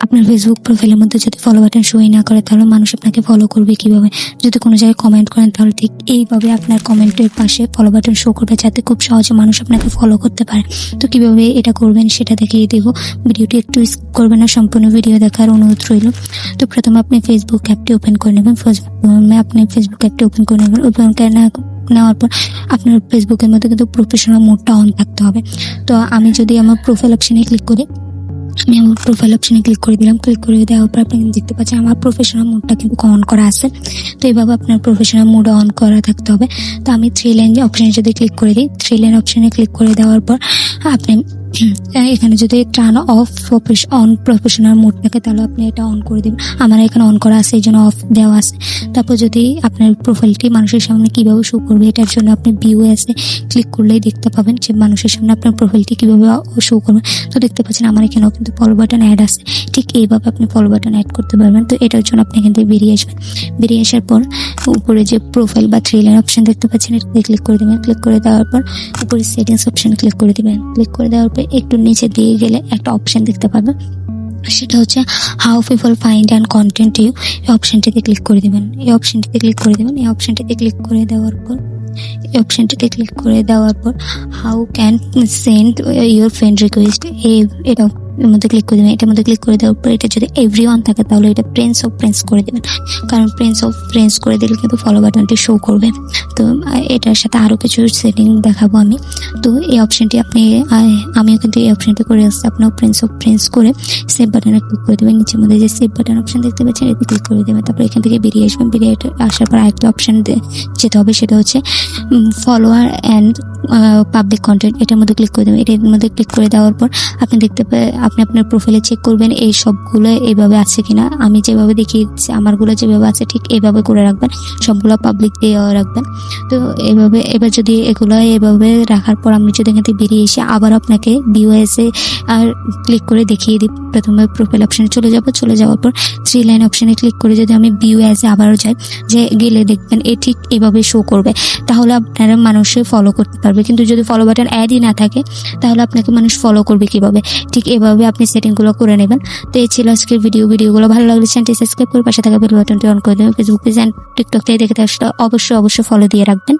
আপনার ফেসবুক প্রোফাইলের মধ্যে যদি ফলো বাটন শোই না করে তাহলে মানুষ আপনাকে ফলো করবে কিভাবে? যদি কোনো জায়গায় কমেন্ট করেন তাহলে ঠিক এইভাবে আপনার কমেন্টের পাশে ফলো বাটন শো করবে, যাতে খুব সহজে মানুষ আপনাকে ফলো করতে পারে। তো কিভাবে এটা করবেন সেটা দেখিয়ে দেব। ভিডিওটি একটু স্কিপ করবেন না, সম্পূর্ণ ভিডিও দেখার অনুরোধ রইল। তো প্রথমে আপনি ফেসবুক অ্যাপটি ওপেন করে নেবেন। আপনি ফেসবুক অ্যাপটি ওপেন করে নেবেন। ওপেন করে নেওয়ার পর আপনার ফেসবুকের মধ্যে কিন্তু প্রফেশনাল মোডটা অন থাকতে হবে। তো আমি যদি আমার প্রোফাইল অপশনে ক্লিক করি, আমি আমার প্রোফাইল অপশনে ক্লিক করে দিলাম। ক্লিক করে দেওয়ার পর আপনি দেখতে পাচ্ছেন আমার প্রফেশনাল মোডটা কিন্তু অন করা আছে। তো এইভাবে আপনার প্রফেশনাল মোড অন করা থাকতে হবে। তো আমি 3 লাইন অপশনে যদি ক্লিক করে দিই, 3 লাইন অপশনে ক্লিক করে দেওয়ার পর আপনি এখানে যদি turn off on professional mode থাকে তাহলে আপনি এটা অন করে দিবেন। আমার এখানে অন করা আছে, এই জন্য অফ দেওয়া আছে। তারপর যদি আপনার প্রোফাইলটি মানুষের সামনে কিভাবে শো করবে এটার জন্য আপনি ভিউ এসে ক্লিক করলেই দেখতে পাবেন যে মানুষের সামনে আপনার প্রোফাইলটি কিভাবে শো করবে। তো দেখতে পাচ্ছেন আমার এখানেও কিন্তু ফলো বাটন অ্যাড আছে। ঠিক এইভাবে আপনি ফলো বাটন অ্যাড করতে পারবেন। তো এটার জন্য আপনি এখান থেকে বেরিয়ে আসবেন। বেরিয়ে আসার পর উপরে যে প্রোফাইল বা 3 লাইন অপশন দেখতে পাচ্ছেন এটাতে ক্লিক করে দেবেন। ক্লিক করে দেওয়ার পর উপরে সেটিংস অপশনে ক্লিক করে দিবেন। ক্লিক করে দেওয়ার পর একটু নিচে দিয়ে গেলে একটা অপশন দেখতে পাবেন, সেটা হচ্ছে how people find and content you. এই অপশনটিতে ক্লিক করে দিবেন। এই অপশনটিতে ক্লিক করে দিবেন। এই অপশনটিতে ক্লিক করে দেওয়ার পর how can send your friend request, এটা এর মধ্যে ক্লিক করে দেবেন। এটার মধ্যে ক্লিক করে দেওয়ার পর এটা যদি এভরিওয়ান থাকে তাহলে এটা ফ্রেন্ডস অফ ফ্রেন্ডস করে দেবেন, কারণ ফ্রেন্ডস অফ ফ্রেন্ডস করে দিলে কিন্তু ফলো বাটনটি শো করবে। তো এটার সাথে আরও কিছু সেটিং দেখাবো আমি। তো এই অপশনটি আমিও কিন্তু এই অপশনটি করে আসছি। আপনার ফ্রেন্ডস অফ ফ্রেন্ডস করে সেভ বাটনে ক্লিক করে দেবেন। নিচের মধ্যে যে সেভ বাটন অপশন দেখতে পাচ্ছেন এতে ক্লিক করে দেবেন। তারপর এখান থেকে বেরিয়ে আসবেন। বেরিয়ে আসার পর আরেকটা অপশন যেতে হবে, সেটা হচ্ছে ফলোয়ার অ্যান্ড পাবলিক কন্টেন্ট। এটার মধ্যে ক্লিক করে দেবেন। এটার মধ্যে ক্লিক করে দেওয়ার পর আপনি আপনি আপনার প্রোফাইলে চেক করবেন এই সবগুলো এইভাবে আছে কিনা। আমি যেভাবে দেখিয়েছি আমারগুলো যেভাবে আছে ঠিক এইভাবে করে রাখবেন, সবগুলো পাবলিক দিয়ে রাখবেন। তো এইভাবে এবার যদি এগুলো এভাবে রাখার পর আমি যদি এখান থেকে বেরিয়ে এসে আবার আপনাকে ভিউএসে আর ক্লিক করে দেখিয়ে দিই। প্রথমে প্রোফাইল অপশনে চলে যাওয়ার পর 3 লাইন অপশনে ক্লিক করে যদি আমি ভিউএসে আবারও যাই, যে গেলে দেখবেন এ ঠিক এইভাবে শো করবে। তাহলে আপনারা মানুষে ফলো করতে পারবে। কিন্তু যদি ফলো বাটন অ্যাডই না থাকে তাহলে আপনাকে মানুষ ফলো করবে কিভাবে? ঠিক এভাবে আপনি সেটিংগুলো করে নেবেন। তো এই ছিল আজকের ভিডিওগুলো ভালো লাগলে চ্যানেলটি সাবস্ক্রাইব করে পাশে থাকা বেল বাটনটি অন করে দেবেন। ফেসবুক পেজ অ্যান্ড টিকটক থেকে দেখে আসলে অবশ্যই ফলো দিয়ে রাখবেন।